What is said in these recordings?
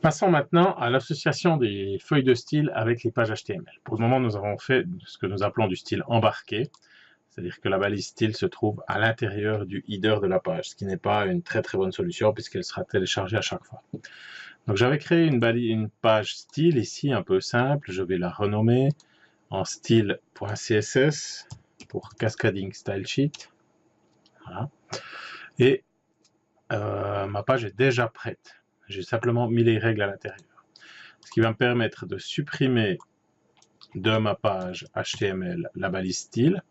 Passons maintenant à l'association des feuilles de style avec les pages HTML. Pour le moment, nous avons fait ce que nous appelons du style embarqué, c'est-à-dire que la balise style se trouve à l'intérieur du header de la page, ce qui n'est pas une très très bonne solution puisqu'elle sera téléchargée à chaque fois. Donc j'avais créé une page style ici un peu simple, je vais la renommer en style.css pour Cascading Style Sheet. Voilà. Et ma page est déjà prête. J'ai simplement mis les règles à l'intérieur. Ce qui va me permettre de supprimer de ma page HTML la balise style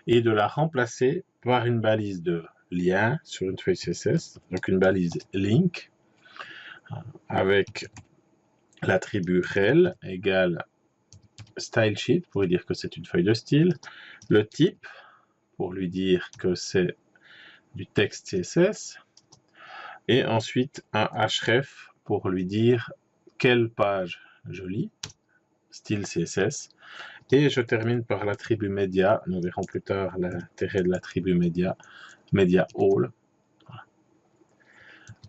et de la remplacer par une balise de lien sur une feuille CSS, donc une balise link avec l'attribut rel égale style sheet pour lui dire que c'est une feuille de style, le type pour lui dire que c'est du texte CSS et ensuite un href pour lui dire quelle page je lis, style CSS. Et je termine par l'attribut média. Nous verrons plus tard l'intérêt de l'attribut média, média all.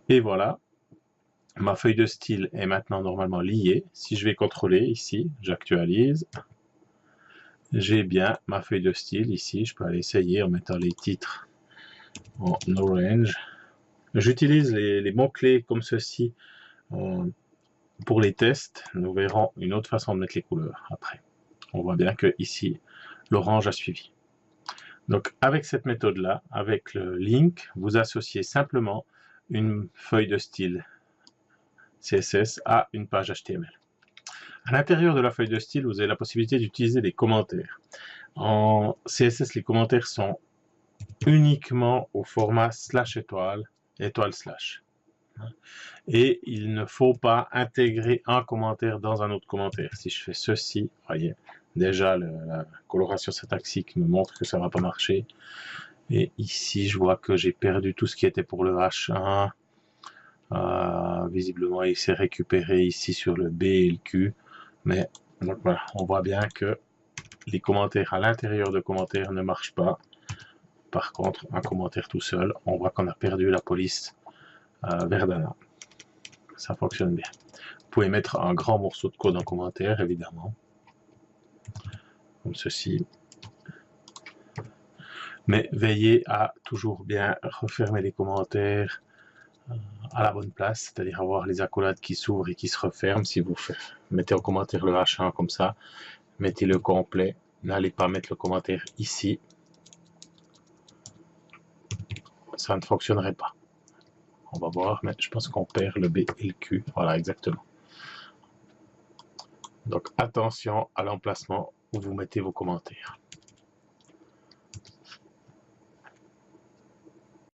Et voilà, ma feuille de style est maintenant normalement liée. Si je vais contrôler ici, j'actualise. J'ai bien ma feuille de style ici. Je peux aller essayer en mettant les titres en orange. J'utilise les mots-clés comme ceci pour les tests. Nous verrons une autre façon de mettre les couleurs après. On voit bien que ici, l'orange a suivi. Donc avec cette méthode-là, avec le link, vous associez simplement une feuille de style CSS à une page HTML. À l'intérieur de la feuille de style, vous avez la possibilité d'utiliser des commentaires. En CSS, les commentaires sont uniquement au format slash étoile, étoile slash. Et il ne faut pas intégrer un commentaire dans un autre commentaire. Si je fais ceci, voyez, déjà la coloration syntaxique me montre que ça ne va pas marcher. Et ici, je vois que j'ai perdu tout ce qui était pour le H1. Visiblement, il s'est récupéré ici sur le B et le Q. Mais donc voilà, on voit bien que les commentaires à l'intérieur de commentaires ne marchent pas. Par contre, un commentaire tout seul, on voit qu'on a perdu la police Verdana. Ça fonctionne bien. Vous pouvez mettre un grand morceau de code en commentaire, évidemment. Comme ceci. Mais veillez à toujours bien refermer les commentaires à la bonne place, c'est-à-dire avoir les accolades qui s'ouvrent et qui se referment. Si vous mettez en commentaire le H1 comme ça, mettez-le complet. N'allez pas mettre le commentaire ici. Ça ne fonctionnerait pas. On va voir, mais je pense qu'on perd le B et le Q. Voilà, exactement. Donc attention à l'emplacement où vous mettez vos commentaires.